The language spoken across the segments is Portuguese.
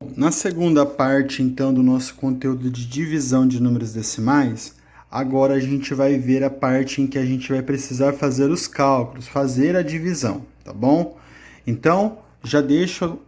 Na segunda parte, então, do nosso conteúdo de divisão de números decimais, agora a gente vai ver a parte em que a gente vai precisar fazer os cálculos, fazer a divisão, tá bom? Então, já deixo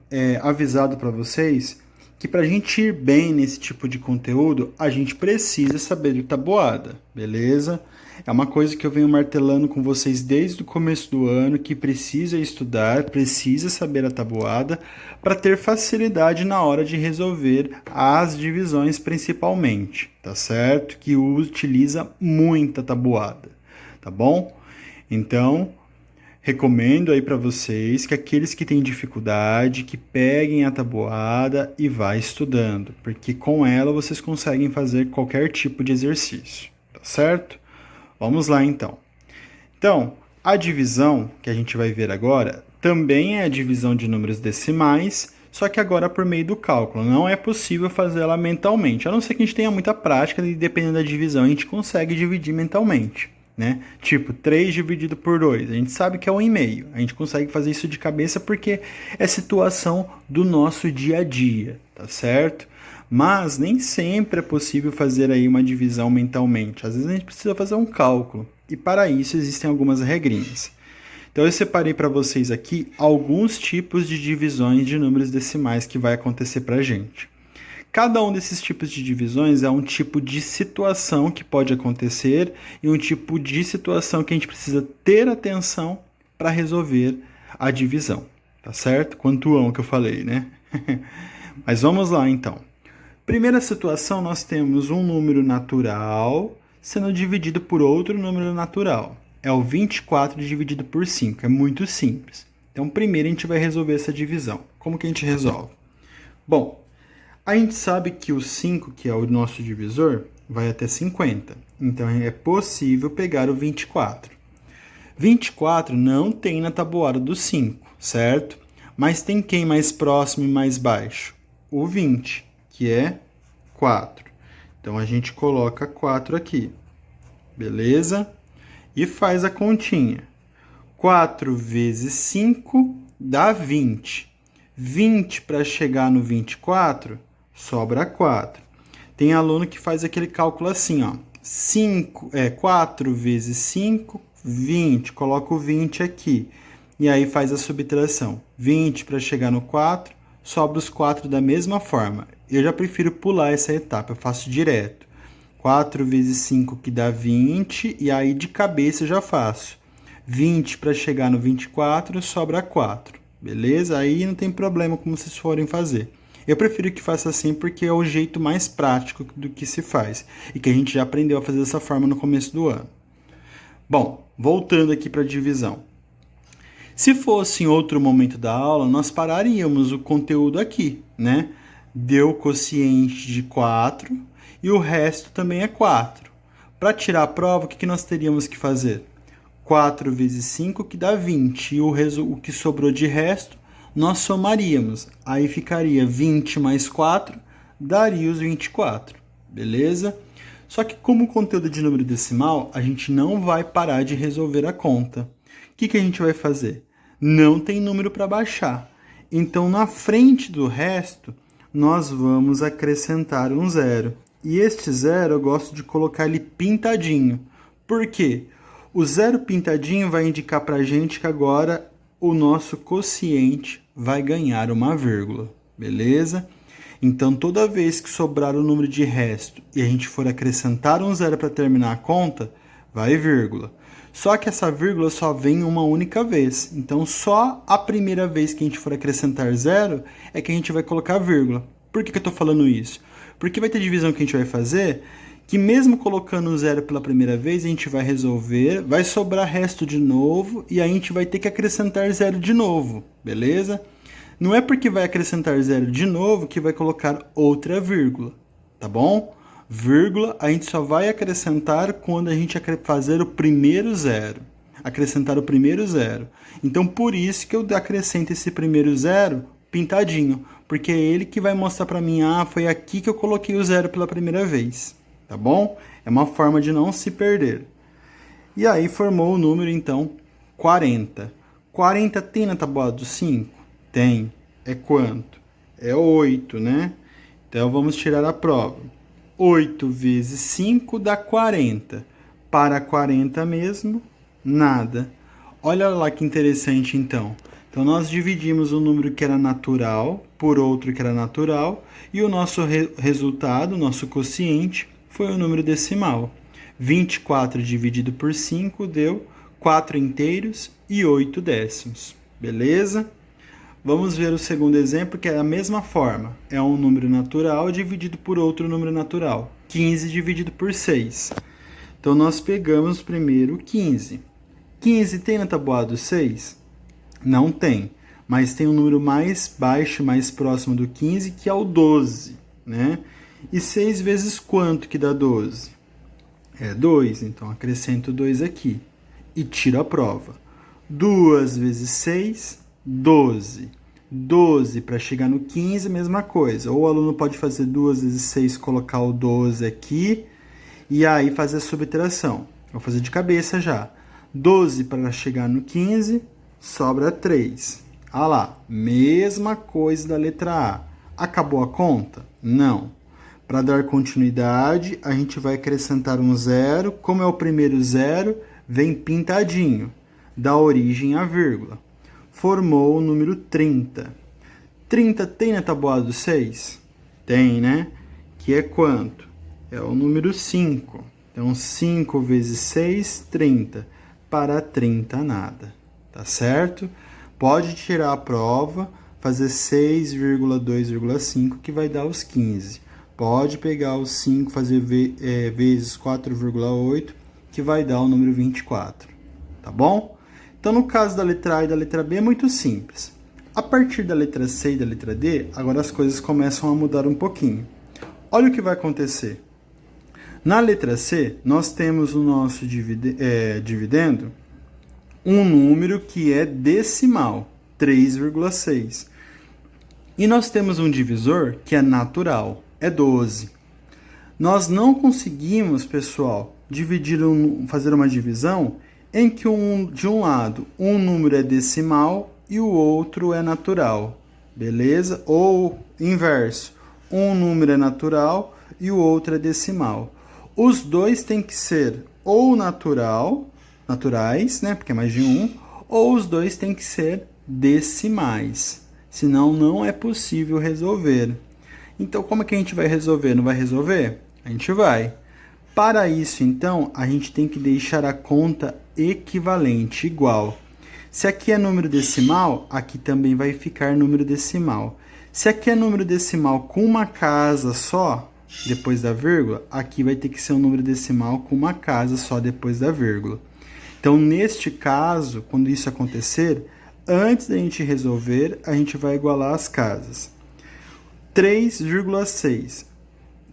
avisado para vocês que para a gente ir bem nesse tipo de conteúdo, a gente precisa saber de tabuada, beleza? É uma coisa que eu venho martelando com vocês desde o começo do ano, que precisa estudar, precisa saber a tabuada para ter facilidade na hora de resolver as divisões principalmente, tá certo? Que utiliza muita tabuada, tá bom? Então, recomendo aí para vocês que aqueles que têm dificuldade, que peguem a tabuada e vá estudando, porque com ela vocês conseguem fazer qualquer tipo de exercício, tá certo? Vamos lá então. Então, a divisão que a gente vai ver agora também é a divisão de números decimais, só que agora por meio do cálculo. Não é possível fazê-la mentalmente, a não ser que a gente tenha muita prática e dependendo da divisão a gente consegue dividir mentalmente, né? Tipo, 3 dividido por 2, a gente sabe que é 1,5. A gente consegue fazer isso de cabeça porque é situação do nosso dia a dia, tá certo? Mas nem sempre é possível fazer aí uma divisão mentalmente. Às vezes a gente precisa fazer um cálculo. E para isso existem algumas regrinhas. Então eu separei para vocês aqui alguns tipos de divisões de números decimais que vai acontecer para a gente. Cada um desses tipos de divisões é um tipo de situação que pode acontecer e um tipo de situação que a gente precisa ter atenção para resolver a divisão, tá certo? Quantuão que eu falei, né? Mas vamos lá então. Primeira situação, nós temos um número natural sendo dividido por outro número natural. É o 24 dividido por 5. É muito simples. Então, primeiro a gente vai resolver essa divisão. Como que a gente resolve? Bom, a gente sabe que o 5, que é o nosso divisor, vai até 50. Então, é possível pegar o 24. 24 não tem na tabuada do 5, certo? Mas tem quem mais próximo e mais baixo? O 20, que é 4. Então, a gente coloca 4 aqui, beleza? E faz a continha. 4 vezes 5 dá 20. 20 para chegar no 24, sobra 4. Tem aluno que faz aquele cálculo assim, ó. 4 vezes 5, 20. Coloca o 20 aqui. E aí faz a subtração. 20 para chegar no 4, sobra os 4 da mesma forma. Eu já prefiro pular essa etapa, eu faço direto. 4 vezes 5 que dá 20, e aí de cabeça eu já faço. 20 para chegar no 24, sobra 4. Beleza? Aí não tem problema como vocês forem fazer. Eu prefiro que faça assim porque é o jeito mais prático do que se faz. E que a gente já aprendeu a fazer dessa forma no começo do ano. Bom, voltando aqui para a divisão. Se fosse em outro momento da aula, nós pararíamos o conteúdo aqui, né? Deu quociente de 4 e o resto também é 4. Para tirar a prova, o que nós teríamos que fazer? 4 vezes 5, que dá 20. E o que sobrou de resto, nós somaríamos. Aí ficaria 20 mais 4, daria os 24. Beleza? Só que como conteúdo de número decimal, a gente não vai parar de resolver a conta. O que a gente vai fazer? Não tem número para baixar. Então, na frente do resto, nós vamos acrescentar um zero. E este zero eu gosto de colocar ele pintadinho. Por quê? O zero pintadinho vai indicar para a gente que agora o nosso quociente vai ganhar uma vírgula. Beleza? Então, toda vez que sobrar o número de resto e a gente for acrescentar um zero para terminar a conta, vai vírgula. Só que essa vírgula só vem uma única vez. Então, só a primeira vez que a gente for acrescentar zero é que a gente vai colocar vírgula. Por que eu estou falando isso? Porque vai ter divisão que a gente vai fazer que mesmo colocando o zero pela primeira vez, a gente vai resolver, vai sobrar resto de novo e a gente vai ter que acrescentar zero de novo, beleza? Não é porque vai acrescentar zero de novo que vai colocar outra vírgula, tá bom? Vírgula a gente só vai acrescentar quando a gente fazer o primeiro zero. Acrescentar o primeiro zero. Então, por isso que eu acrescento esse primeiro zero pintadinho, porque é ele que vai mostrar para mim, foi aqui que eu coloquei o zero pela primeira vez, tá bom? É uma forma de não se perder. E aí formou o número, então, 40. 40 tem na tabuada do 5? Tem. É quanto? É 8, né? Então, vamos tirar a prova. 8 vezes 5 dá 40. Para 40 mesmo, nada. Olha lá que interessante, então. Então, nós dividimos o número que era natural por outro que era natural, e o nosso resultado, o nosso quociente, foi o número decimal. 24 dividido por 5 deu 4 inteiros e 8 décimos. Beleza? Vamos ver o segundo exemplo, que é a mesma forma. É um número natural dividido por outro número natural. 15 dividido por 6. Então, nós pegamos primeiro 15. 15 tem na tabuada 6? Não tem. Mas tem um número mais baixo, mais próximo do 15, que é o 12. Né? E 6 vezes quanto que dá 12? É 2. Então, acrescento 2 aqui. E tiro a prova. 2 vezes 6... 12. 12 para chegar no 15, mesma coisa. Ou o aluno pode fazer 2 vezes 6, colocar o 12 aqui, e aí fazer a subtração. Vou fazer de cabeça já. 12 para chegar no 15, sobra 3. Ah lá, mesma coisa da letra A. Acabou a conta? Não. Para dar continuidade, a gente vai acrescentar um zero. Como é o primeiro zero, vem pintadinho. Dá origem à vírgula. Formou o número 30. 30 tem na tabuada do 6? Tem, né? Que é quanto? É o número 5. Então, 5 vezes 6, 30. Para 30, nada. Tá certo? Pode tirar a prova, fazer 6,2,5, que vai dar os 15. Pode pegar os 5, fazer vezes 4,8, que vai dar o número 24. Tá bom? Então, no caso da letra A e da letra B, é muito simples. A partir da letra C e da letra D, agora as coisas começam a mudar um pouquinho. Olha o que vai acontecer. Na letra C, nós temos o nosso dividendo um número que é decimal, 3,6. E nós temos um divisor que é natural, é 12. Nós não conseguimos, pessoal, fazer uma divisão em que de um lado um número é decimal e o outro é natural, beleza? Ou inverso, um número é natural e o outro é decimal. Os dois têm que ser ou naturais, né? Porque é mais de um, ou os dois têm que ser decimais, senão não é possível resolver. Então, como é que a gente vai resolver? Não vai resolver? A gente vai. Para isso, então, a gente tem que deixar a conta equivalente, igual. Se aqui é número decimal, aqui também vai ficar número decimal. Se aqui é número decimal com uma casa só, depois da vírgula, aqui vai ter que ser um número decimal com uma casa só depois da vírgula. Então, neste caso, quando isso acontecer, antes da gente resolver, a gente vai igualar as casas. 3,6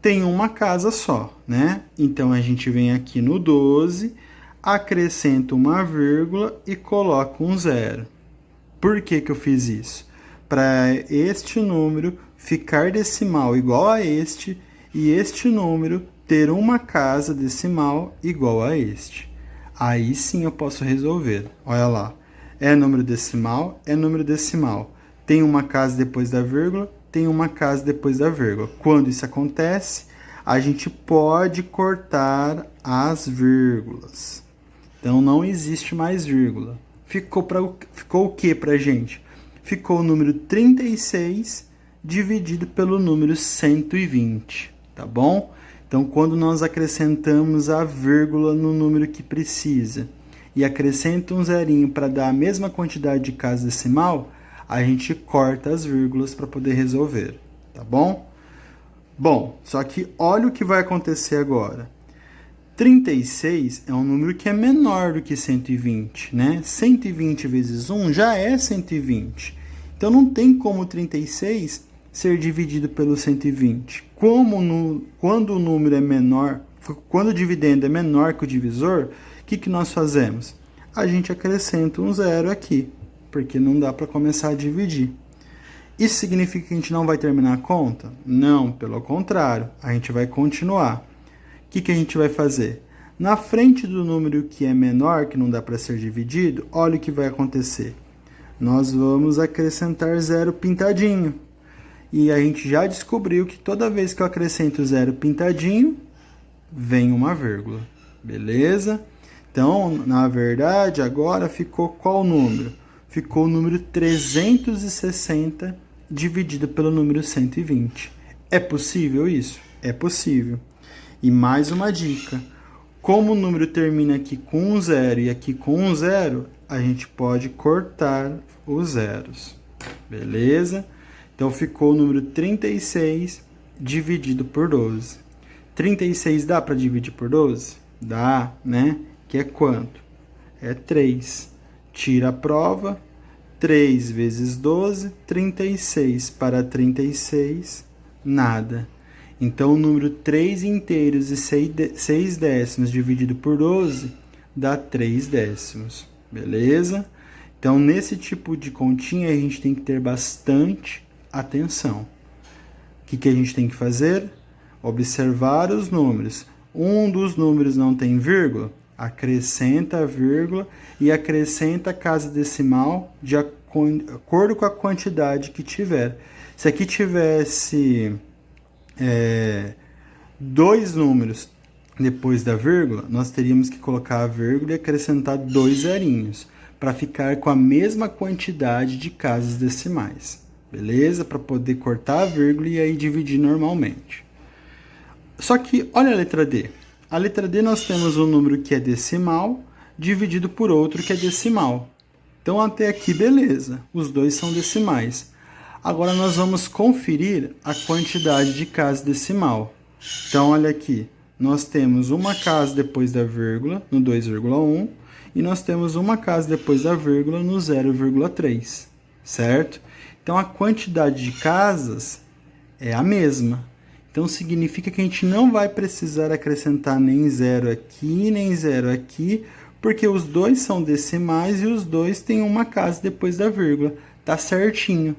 tem uma casa só, né? Então, a gente vem aqui no 12, acrescenta uma vírgula e coloca um zero. Por que que eu fiz isso? Para este número ficar decimal igual a este e este número ter uma casa decimal igual a este. Aí sim eu posso resolver. Olha lá. É número decimal, é número decimal. Tem uma casa depois da vírgula, tem uma casa depois da vírgula. Quando isso acontece, a gente pode cortar as vírgulas. Então, não existe mais vírgula. Ficou o que para a gente? Ficou o número 36 dividido pelo número 120, tá bom? Então, quando nós acrescentamos a vírgula no número que precisa e acrescenta um zerinho para dar a mesma quantidade de casa decimal, a gente corta as vírgulas para poder resolver, tá bom? Bom, só que olha o que vai acontecer agora. 36 é um número que é menor do que 120, né? 120 vezes 1 já é 120. Então, não tem como 36 ser dividido pelo 120. Quando o número é menor, quando o dividendo é menor que o divisor, o que nós fazemos? A gente acrescenta um zero aqui, porque não dá para começar a dividir. Isso significa que a gente não vai terminar a conta? Não, pelo contrário, a gente vai continuar. O que a gente vai fazer? Na frente do número que é menor, que não dá para ser dividido, olha o que vai acontecer. Nós vamos acrescentar zero pintadinho. E a gente já descobriu que toda vez que eu acrescento zero pintadinho, vem uma vírgula. Beleza? Então, na verdade, agora ficou qual número? Ficou o número 360 dividido pelo número 120. É possível isso? É possível. E mais uma dica. Como o número termina aqui com um zero e aqui com um zero, a gente pode cortar os zeros. Beleza? Então, ficou o número 36 dividido por 12. 36 dá para dividir por 12? Dá, né? Que é quanto? É 3. Tira a prova. 3 vezes 12, 36. Para 36, nada. Então, o número 3 inteiros e 6 décimos dividido por 12 dá 3 décimos. Beleza? Então, nesse tipo de continha, a gente tem que ter bastante atenção. O que a gente tem que fazer? Observar os números. Um dos números não tem vírgula? Acrescenta a vírgula e acrescenta a casa decimal de acordo com a quantidade que tiver. Se aqui tivesse dois números depois da vírgula, nós teríamos que colocar a vírgula e acrescentar 2 zerinhos, para ficar com a mesma quantidade de casas decimais. Beleza? Para poder cortar a vírgula e aí dividir normalmente. Só que, olha a letra D. A letra D nós temos um número que é decimal, dividido por outro que é decimal. Então, até aqui, beleza. Os dois são decimais. Agora, nós vamos conferir a quantidade de casa decimal. Então, olha aqui. Nós temos uma casa depois da vírgula, no 2,1, e nós temos uma casa depois da vírgula, no 0,3, certo? Então, a quantidade de casas é a mesma. Então, significa que a gente não vai precisar acrescentar nem zero aqui, nem zero aqui, porque os dois são decimais e os dois têm uma casa depois da vírgula. Tá certinho.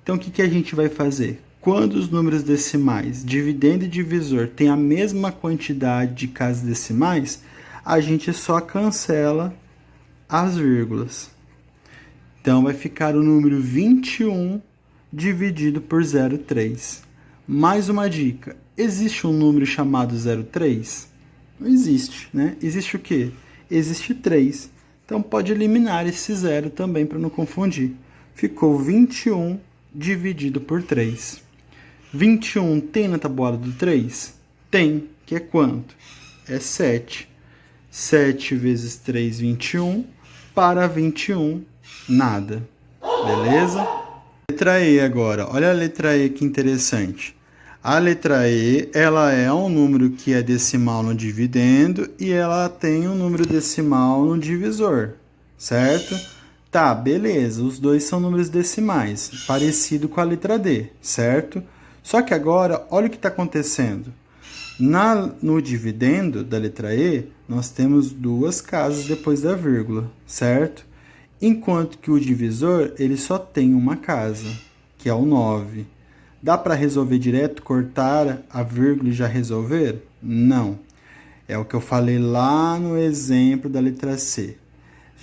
Então, o que a gente vai fazer? Quando os números decimais, dividendo e divisor, têm a mesma quantidade de casas decimais, a gente só cancela as vírgulas. Então, vai ficar o número 21 dividido por 0,3. Mais uma dica. Existe um número chamado 0,3? Não existe, né? Existe o quê? Existe 3. Então, pode eliminar esse zero também para não confundir. Ficou 21 dividido por 3. 21 tem na tabuada do 3? Tem, que é quanto? É 7. 7 vezes 3, 21. Para 21, nada. Beleza? Letra E agora. Olha a letra E que interessante. A letra E, ela é um número que é decimal no dividendo e ela tem um número decimal no divisor, certo? Tá, beleza, os dois são números decimais, parecido com a letra D, certo? Só que agora, olha o que está acontecendo. No dividendo da letra E, nós temos duas casas depois da vírgula, certo? Enquanto que o divisor, ele só tem uma casa, que é o 9. Dá para resolver direto, cortar a vírgula e já resolver? Não. É o que eu falei lá no exemplo da letra C.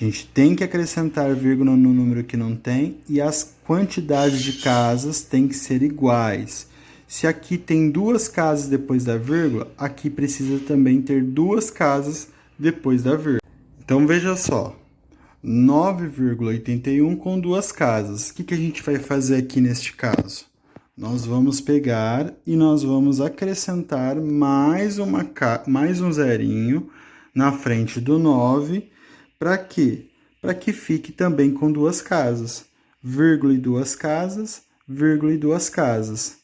A gente tem que acrescentar vírgula no número que não tem e as quantidades de casas têm que ser iguais. Se aqui tem duas casas depois da vírgula, aqui precisa também ter duas casas depois da vírgula. Então, veja só. 9,81 com duas casas. O que a gente vai fazer aqui neste caso? Nós vamos pegar e nós vamos acrescentar mais um zerinho na frente do 9. Para quê? Para que fique também com duas casas. Vírgula e duas casas, vírgula e duas casas.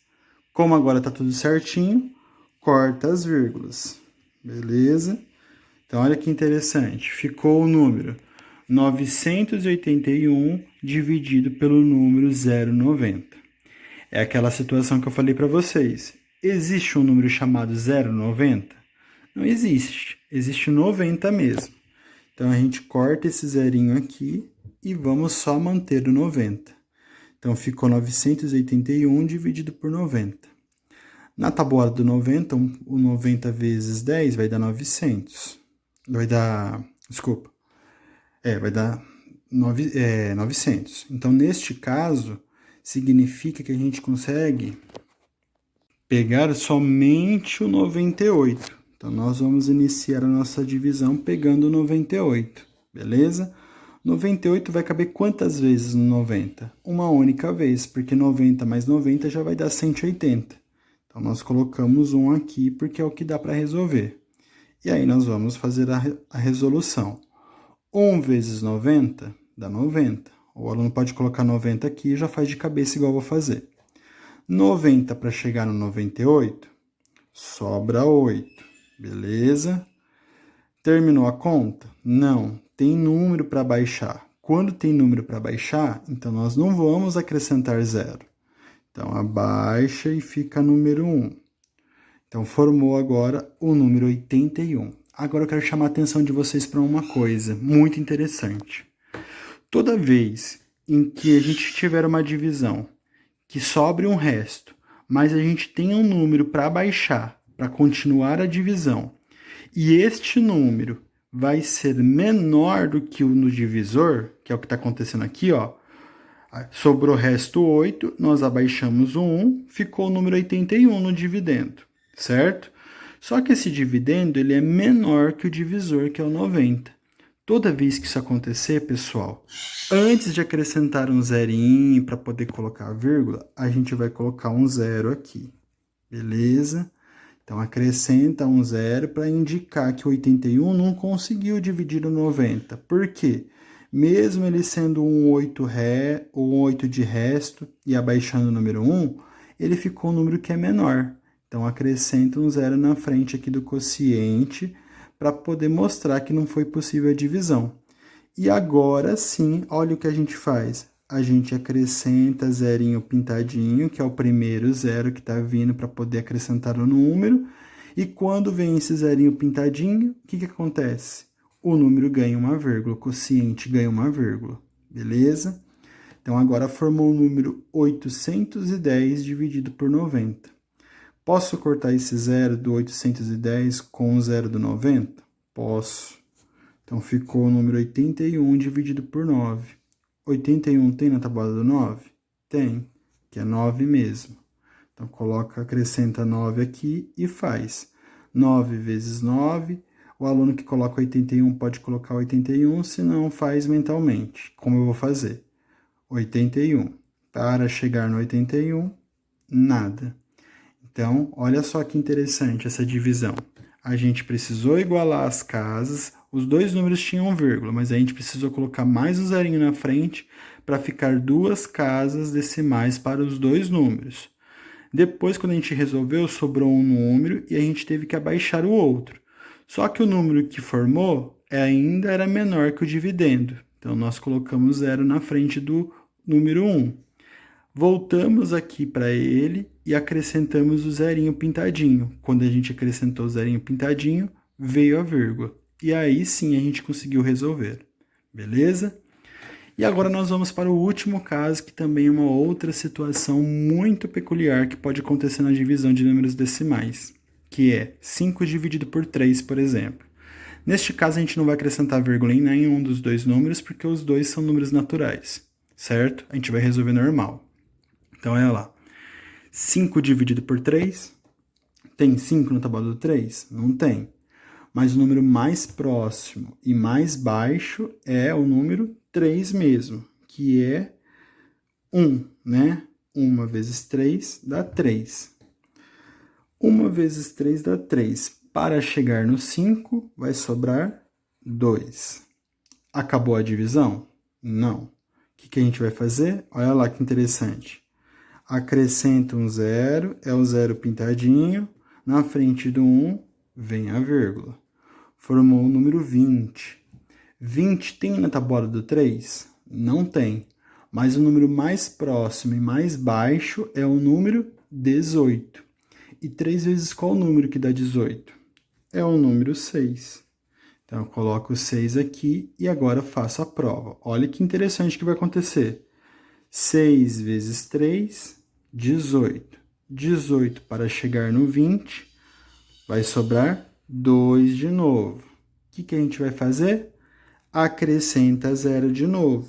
Como agora está tudo certinho, corta as vírgulas. Beleza? Então, olha que interessante. Ficou o número 981 dividido pelo número 0,90. É aquela situação que eu falei para vocês. Existe um número chamado 0,90? Não existe. Existe 90 mesmo. Então, a gente corta esse zerinho aqui e vamos só manter o 90. Então, ficou 981 dividido por 90. Na tabuada do 90, o 90 vezes 10 vai dar 900. Vai dar... Desculpa. Vai dar 900. Então, neste caso, significa que a gente consegue pegar somente o 98. Então, nós vamos iniciar a nossa divisão pegando o 98, beleza? 98 vai caber quantas vezes no 90? Uma única vez, porque 90 mais 90 já vai dar 180. Então, nós colocamos 1 aqui, porque é o que dá para resolver. E aí, nós vamos fazer a resolução. 1 vezes 90 dá 90. O aluno pode colocar 90 aqui e já faz de cabeça igual eu vou fazer. 90 para chegar no 98, sobra 8, beleza? Terminou a conta? Não, tem número para baixar. Quando tem número para baixar, então nós não vamos acrescentar zero. Então, abaixa e fica número 1. Então, formou agora o número 81. Agora eu quero chamar a atenção de vocês para uma coisa muito interessante. Toda vez em que a gente tiver uma divisão que sobre um resto, mas a gente tem um número para baixar, para continuar a divisão, e este número vai ser menor do que o no divisor, que é o que está acontecendo aqui, ó. Sobrou o resto 8, nós abaixamos o 1, ficou o número 81 no dividendo, certo? Só que esse dividendo ele é menor que o divisor, que é o 90. Toda vez que isso acontecer, pessoal, antes de acrescentar um zerinho para poder colocar a vírgula, a gente vai colocar um zero aqui, beleza? Então, acrescenta um zero para indicar que o 81 não conseguiu dividir o 90. Por quê? Mesmo ele sendo um 8 ou um 8 de resto e abaixando o número 1, ele ficou um número que é menor. Então, acrescenta um zero na frente aqui do quociente para poder mostrar que não foi possível a divisão. E agora sim, olha o que a gente faz. A gente acrescenta zerinho pintadinho, que é o primeiro zero que está vindo para poder acrescentar o número. E quando vem esse zerinho pintadinho, o que acontece? O número ganha uma vírgula, o quociente ganha uma vírgula, beleza? Então, agora formou o número 810 dividido por 90. Posso cortar esse zero do 810 com o zero do 90? Posso. Então, ficou o número 81 dividido por 9. 81 tem na tábua do 9? Tem, que é 9 mesmo. Então, acrescenta 9 aqui e faz. 9 vezes 9. O aluno que coloca 81 pode colocar 81, se não faz mentalmente. Como eu vou fazer? 81. Para chegar no 81, nada. Então, olha só que interessante essa divisão. A gente precisou igualar as casas, os dois números tinham vírgula, mas a gente precisou colocar mais um zerinho na frente para ficar duas casas decimais para os dois números. Depois, quando a gente resolveu, sobrou um número e a gente teve que abaixar o outro. Só que o número que formou ainda era menor que o dividendo. Então, nós colocamos zero na frente do número 1. Voltamos aqui para ele e acrescentamos o zerinho pintadinho. Quando a gente acrescentou o zerinho pintadinho, veio a vírgula. E aí sim a gente conseguiu resolver. Beleza? E agora nós vamos para o último caso, que também é uma outra situação muito peculiar que pode acontecer na divisão de números decimais, que é 5 dividido por 3, por exemplo. Neste caso, a gente não vai acrescentar vírgula em nenhum dos dois números, porque os dois são números naturais, certo? A gente vai resolver normal. Então, olha lá. 5 dividido por 3, tem 5 na tábua do 3? Não tem. Mas o número mais próximo e mais baixo é o número 3 mesmo, que é 1, né? 1 vezes 3 dá 3. 1 vezes 3 dá 3. Para chegar no 5, vai sobrar 2. Acabou a divisão? Não. O que a gente vai fazer? Olha lá que interessante. Acrescenta um zero, é o zero pintadinho. Na frente do 1, vem a vírgula. Formou o número 20. 20 tem na tábua do 3? Não tem. Mas o número mais próximo e mais baixo é o número 18. E 3 vezes qual número que dá 18? É o número 6. Então, eu coloco o 6 aqui e agora faço a prova. Olha que interessante que vai acontecer. 6 vezes 3, 18. 18 para chegar no 20, vai sobrar 2 de novo. O que a gente vai fazer? Acrescenta zero de novo.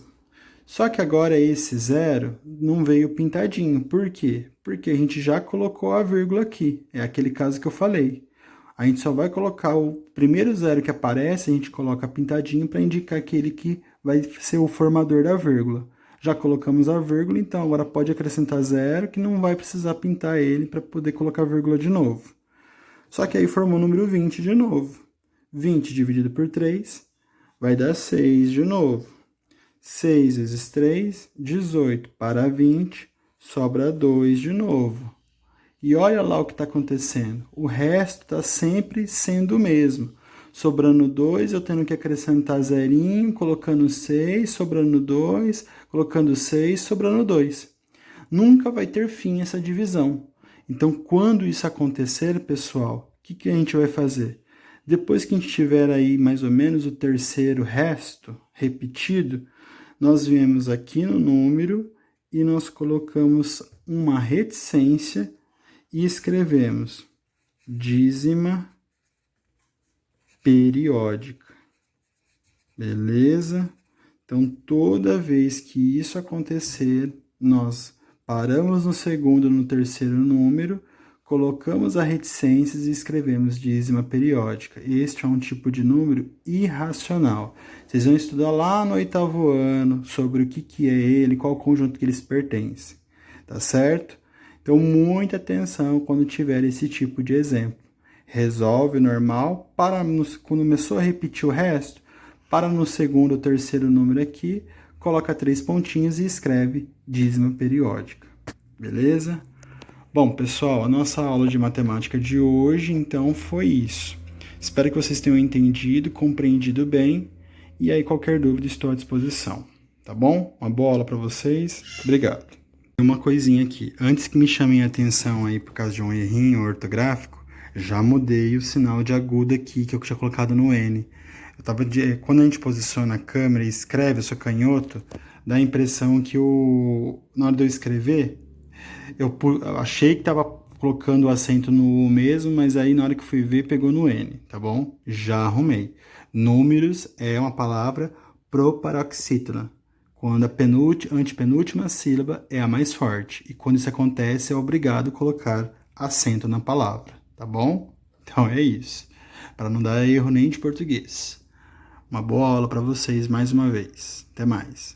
Só que agora esse zero não veio pintadinho. Por quê? Porque a gente já colocou a vírgula aqui. É aquele caso que eu falei. A gente só vai colocar o primeiro zero que aparece, a gente coloca pintadinho para indicar aquele que vai ser o formador da vírgula. Já colocamos a vírgula, então agora pode acrescentar zero, que não vai precisar pintar ele para poder colocar a vírgula de novo. Só que aí formou o número 20 de novo. 20 dividido por 3 vai dar 6 de novo. 6 vezes 3, 18. Para 20, sobra 2 de novo. E olha lá o que está acontecendo. O resto está sempre sendo o mesmo. Sobrando 2, eu tendo que acrescentar zerinho, colocando 6, sobrando 2, colocando 6, sobrando 2. Nunca vai ter fim essa divisão. Então, quando isso acontecer, pessoal, o que a gente vai fazer? Depois que a gente tiver aí mais ou menos o terceiro resto repetido, nós viemos aqui no número e nós colocamos uma reticência e escrevemos dízima periódica. Beleza? Então, toda vez que isso acontecer, nós paramos no segundo, no terceiro número, colocamos a reticências e escrevemos dízima periódica. Este é um tipo de número irracional. Vocês vão estudar lá no 8º ano sobre o que é ele, qual conjunto que eles pertencem. Tá certo? Então, muita atenção quando tiver esse tipo de exemplo. Resolve normal, quando começou a repetir o resto, para no segundo ou terceiro número aqui, coloca 3 pontinhos e escreve dízima periódica. Beleza? Bom, pessoal, a nossa aula de matemática de hoje, então, foi isso. Espero que vocês tenham entendido, compreendido bem, e aí qualquer dúvida estou à disposição. Tá bom? Uma boa aula para vocês. Obrigado. Uma coisinha aqui, antes que me chamem a atenção aí por causa de um errinho ortográfico, já mudei o sinal de agudo aqui que eu tinha colocado no N. Quando a gente posiciona a câmera e escreve, eu sou canhoto, dá a impressão que na hora de eu escrever, eu achei que estava colocando o acento no U mesmo, mas aí na hora que fui ver, pegou no N, tá bom? Já arrumei. Números é uma palavra proparoxítona, quando a antepenúltima sílaba é a mais forte. E quando isso acontece, é obrigado a colocar acento na palavra, tá bom? Então é isso, para não dar erro nem de português. Uma boa aula para vocês mais uma vez. Até mais.